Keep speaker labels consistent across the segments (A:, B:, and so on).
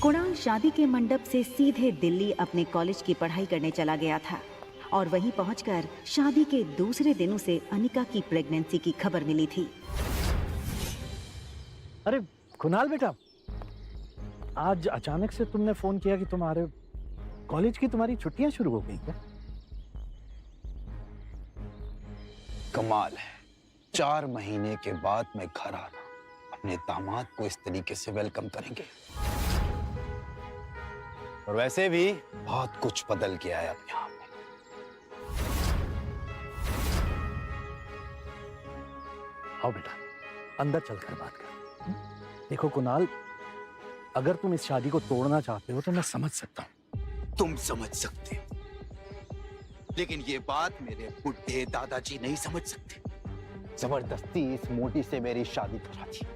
A: कुणाल शादी के मंडप से सीधे दिल्ली अपने कॉलेज की पढ़ाई करने चला गया था और वहीं पहुंचकर शादी के दूसरे दिन उसे अनिका की प्रेगनेंसी की खबर मिली थी।
B: अरे कुणाल बेटा, आज अचानक से तुमने फोन किया कि तुम्हारे कॉलेज की तुम्हारी छुट्टियां शुरू हो गई क्या?
C: कमाल है, 4 महीने के बाद मैं घर आना, अपने दामाद को इस तरीके से वेलकम करेंगे। और वैसे भी बहुत कुछ बदल गया है अब यहाँ पे।
B: आओ बेटा, अंदर चलकर बात कर। देखो कुणाल, अगर तुम इस शादी को तोड़ना चाहते हो तो मैं समझ सकता हूँ।
C: तुम समझ सकते हो, लेकिन ये बात मेरे बुढ़े दादाजी नहीं समझ सकते। जबरदस्ती इस मोटी से मेरी शादी करा दी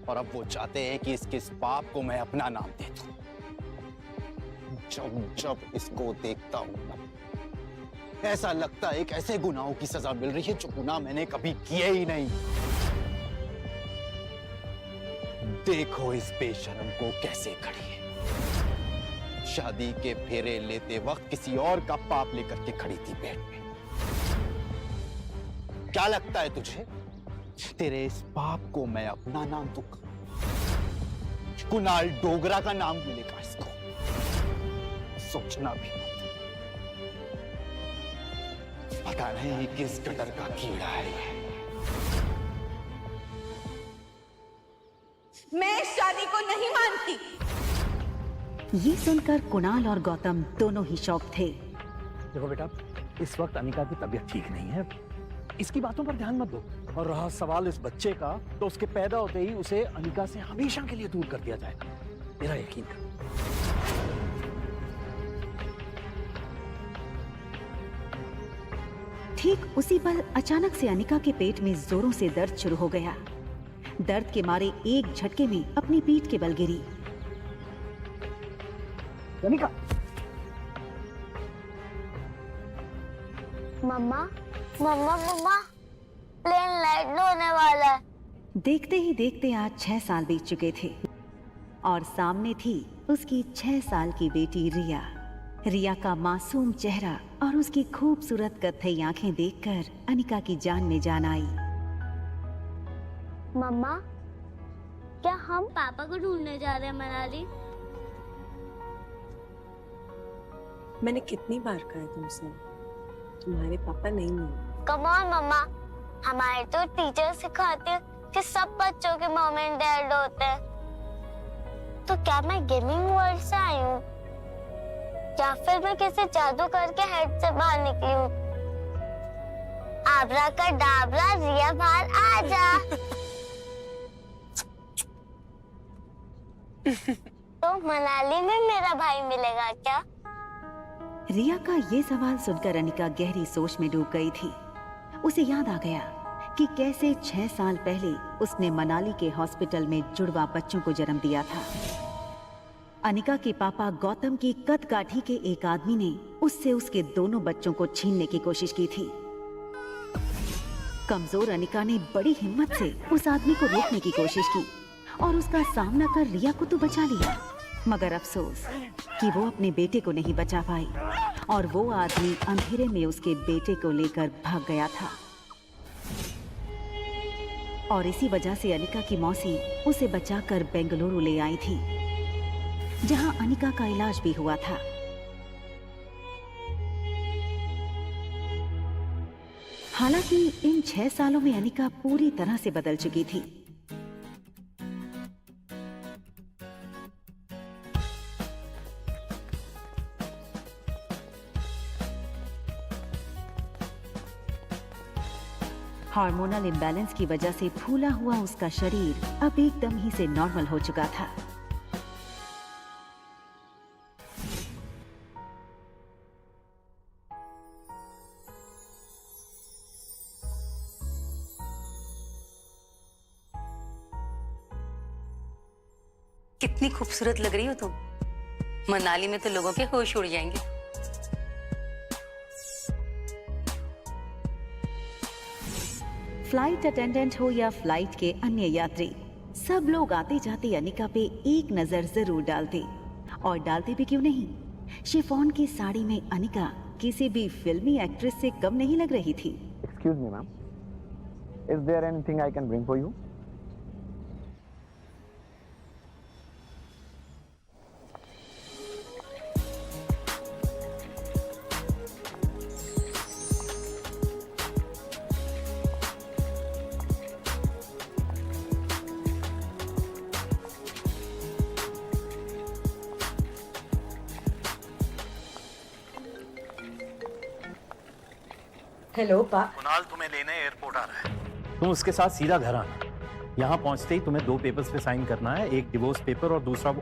C: और अब वो चाहते हैं कि इसके इस पाप को मैं अपना नाम दे दूं। जब जब इसको देखता हूं ना, ऐसा लगता है एक ऐसे गुनाहों की सजा मिल रही है जो गुनाह मैंने कभी किए ही नहीं। देखो इस बेशरम को कैसे खड़ी है। शादी के फेरे लेते वक्त किसी और का पाप लेकर के खड़ी थी पेट में। क्या लगता है तुझे, तेरे इस पाप को मैं अपना नाम दूंगा? कुणाल डोगरा का नाम मिलेगा इसको, सोचना भी मत। पता नहीं किस गटर का कीड़ा है ये।
D: मैं इस शादी को नहीं मानती।
A: ये सुनकर कुणाल और गौतम दोनों ही शॉक थे।
B: देखो बेटा, इस वक्त अनिका की तबीयत ठीक नहीं है, इसकी बातों पर ध्यान मत दो। और रहा सवाल इस बच्चे का, तो उसके पैदा होते ही उसे अनिका से हमेशा के लिए दूर कर दिया जाएगा, मेरा यकीन कर।
A: ठीक उसी पल अचानक से अनिका के पेट में जोरों से दर्द शुरू हो गया। दर्द के मारे एक झटके में अपनी पीठ के बल गिरी।
B: अनिका,
E: मम्मा मम्मा मम्मा, प्लेन लैंड होने वाला है।
A: देखते ही देखते आज 6 साल बीत चुके थे और सामने थी उसकी 6 साल की बेटी रिया। रिया का मासूम चेहरा और उसकी खूबसूरत कत्थई आंखें देखकर अनिका की जान में जान आई।
E: मम्मा, क्या हम पापा को ढूंढने जा रहे हैं मनाली?
D: मैंने कितनी बार कहा है तुमसे, तुम्हारे पापा नहीं मिले।
E: कम ऑन मम्मा, हमारे तो टीचर सिखाते हैं कि सब बच्चों के मॉम एंड डैड होते हैं। तो क्या मैं गेमिंग वर्ल्ड से आई हूँ, या फिर मैं किसी जादू करके हेड से बाहर निकली हूँ? आबरा का डाबरा, रिया बाहर आ जा। तो मनाली में मेरा भाई मिलेगा क्या?
A: रिया का ये सवाल सुनकर अनिका गहरी सोच में डूब गई थी। उसे याद आ गया कि कैसे 6 साल पहले उसने मनाली के हॉस्पिटल में जुड़वा बच्चों को जन्म दिया था। अनिका के पापा गौतम की कद काठी के एक आदमी ने उससे उसके दोनों बच्चों को छीनने की कोशिश की थी। कमजोर अनिका ने बड़ी हिम्मत से उस आदमी को रोकने की कोशिश की और उसका सामना कर रिया को तो बचा लिया, मगर अफसोस कि वो अपने बेटे को नहीं बचा पाई और वो आदमी अंधेरे में उसके बेटे को लेकर भाग गया था। और इसी वजह से अनिका की मौसी उसे बचाकर बेंगलुरु ले आई थी, जहां अनिका का इलाज भी हुआ था। हालांकि इन 6 सालों में अनिका पूरी तरह से बदल चुकी थी। हार्मोनल इम्बैलेंस की वजह से फूला हुआ उसका शरीर अब एकदम ही से नॉर्मल हो चुका था।
F: कितनी खूबसूरत लग रही हो तुम। मनाली में तो लोगों के होश उड़ जाएंगे।
A: फ्लाइट अटेंडेंट हो या फ्लाइट के अन्य यात्री, सब लोग आते जाते अनिका पे एक नजर जरूर डालते और डालते भी क्यों नहीं, शिफॉन की साड़ी में अनिका किसी भी फिल्मी एक्ट्रेस से कम नहीं लग रही थी।
B: Excuse me, ma'am. Is there anything I can bring for you?
D: Hello पा।
B: कुणाल तुम्हें लेने एयरपोर्ट आ रहा है। तुम उसके साथ सीधा घर आना। यहाँ पहुंचते ही तुम्हें 2 पेपर्स पे साइन करना है, एक डिवोर्स पेपर और दूसरा वो